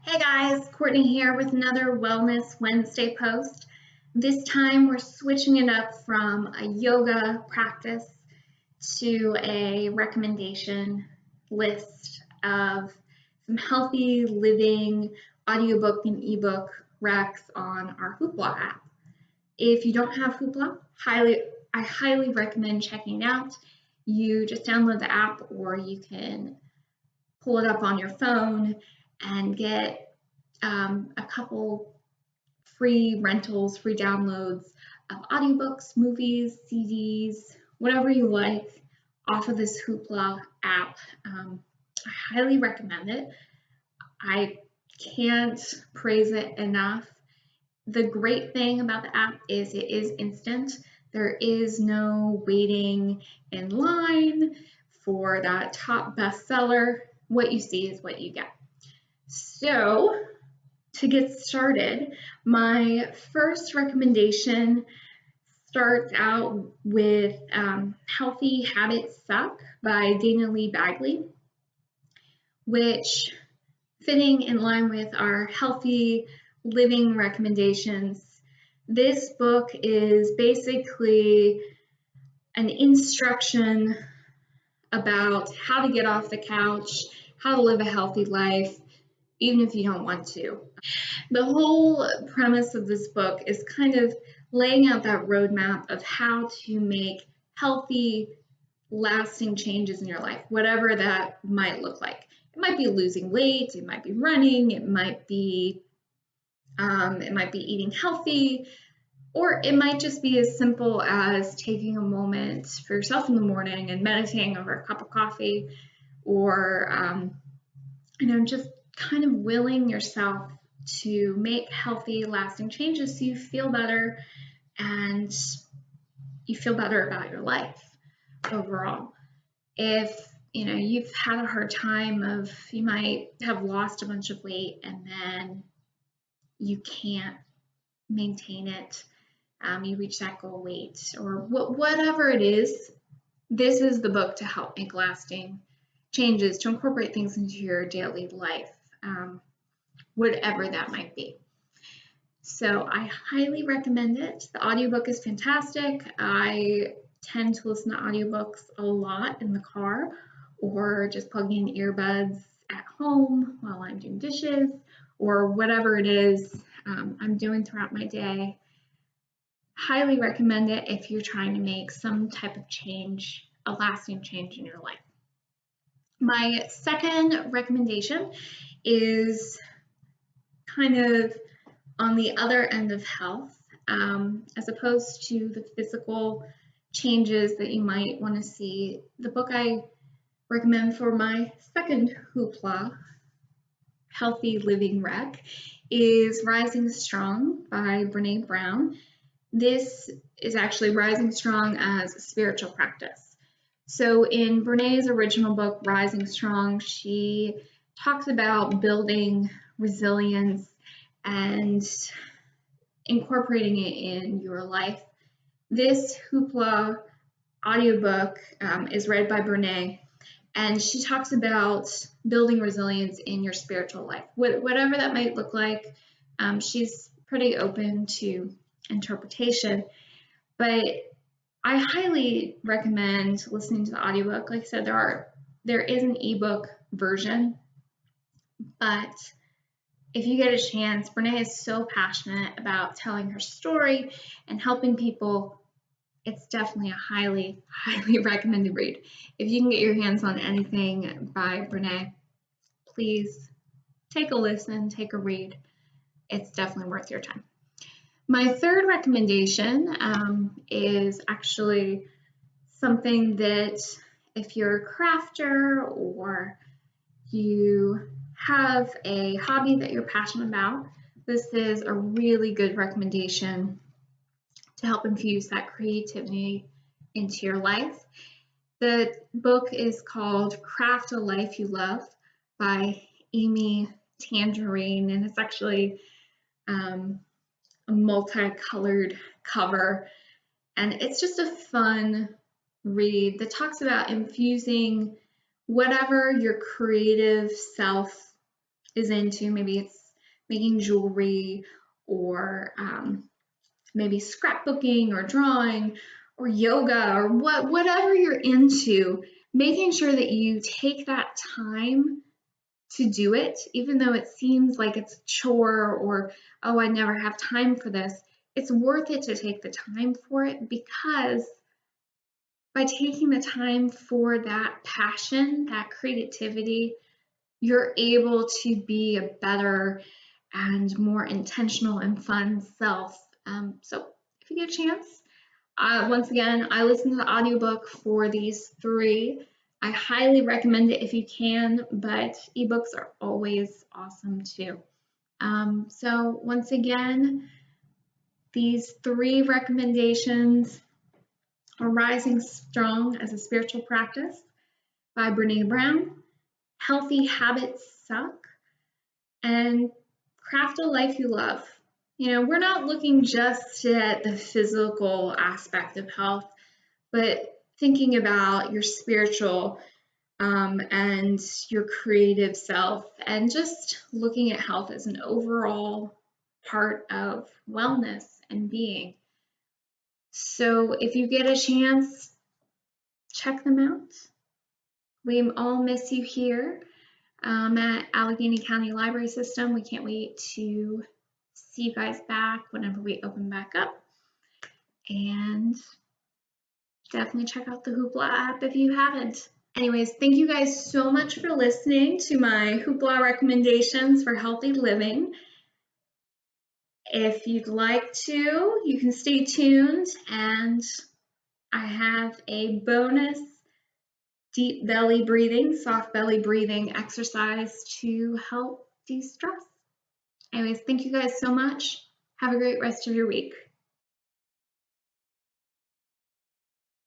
Hey guys, Courtney here with another Wellness Wednesday post. This time we're switching it up from a yoga practice to a recommendation list of some healthy living audiobook and ebook recs on our Hoopla app. If you don't have Hoopla, I highly recommend checking it out. You just download the app or you can pull it up on your phone and get a couple free rentals, free downloads of audiobooks, movies, CDs, whatever you like off of this Hoopla app. I highly recommend it. I can't praise it enough. The great thing about the app is it is instant. There is no waiting in line for that top bestseller. What you see is what you get. So, to get started, my first recommendation starts out with Healthy Habits Suck by Dayna Lee-Baggley, which, fitting in line with our healthy living recommendations, this book is basically an instruction about how to get off the couch, how to live a healthy life, even if you don't want to. The whole premise of this book is kind of laying out that roadmap of how to make healthy, lasting changes in your life, whatever that might look like. It might be losing weight, it might be running, it might be eating healthy, or it might just be as simple as taking a moment for yourself in the morning and meditating over a cup of coffee, or just kind of willing yourself to make healthy, lasting changes so you feel better and you feel better about your life overall. If you've had a hard time you might have lost a bunch of weight and then you can't maintain it, you reach that goal weight or whatever it is, this is the book to help make lasting changes, to incorporate things into your daily life, whatever that might be. So I highly recommend it. The audiobook is fantastic. I tend to listen to audiobooks a lot in the car or just plugging in earbuds at home while I'm doing dishes or whatever it is I'm doing throughout my day. Highly recommend it if you're trying to make some type of change, a lasting change in your life. My second recommendation is kind of on the other end of health, as opposed to the physical changes that you might want to see. The book I recommend for my second Hoopla healthy living rec is Rising Strong by Brené Brown. This is actually Rising Strong as a spiritual practice. So in Brené's original book, Rising Strong, she talks about building resilience and incorporating it in your life. This Hoopla audiobook is read by Brené, and she talks about building resilience in your spiritual life, whatever that might look like. She's pretty open to interpretation, but I highly recommend listening to the audiobook. Like I said, there is an ebook version, but if you get a chance, Brené is so passionate about telling her story and helping people. It's definitely a highly, highly recommended read. If you can get your hands on anything by Brené, please take a listen, take a read. It's definitely worth your time. My third recommendation is actually something that if you're a crafter or you have a hobby that you're passionate about, this is a really good recommendation to help infuse that creativity into your life. The book is called Craft a Life You Love by Amy Tangerine, and it's actually a multicolored cover, and it's just a fun read that talks about infusing whatever your creative self is into. Maybe it's making jewelry, or maybe scrapbooking or drawing or yoga, or whatever you're into, making sure that you take that time to do it, even though it seems like it's a chore, or, oh, I never have time for this. It's worth it to take the time for it, because by taking the time for that passion, that creativity, you're able to be a better and more intentional and fun self. So if you get a chance, once again, I listen to the audiobook for these three. I highly recommend it if you can, but ebooks are always awesome too. So once again, these three recommendations are Rising Strong as a Spiritual Practice by Brené Brown, Healthy Habits Suck, and Craft a Life You Love. You know, we're not looking just at the physical aspect of health, but thinking about your spiritual and your creative self, and just looking at health as an overall part of wellness and being. So if you get a chance, check them out. We all miss you here at Allegheny County Library System. We can't wait to see you guys back whenever we open back up. And definitely check out the Hoopla app if you haven't. Anyways, thank you guys so much for listening to my Hoopla recommendations for healthy living. If you'd like to, you can stay tuned, and I have a bonus deep belly breathing, soft belly breathing exercise to help de-stress. Anyways, thank you guys so much. Have a great rest of your week.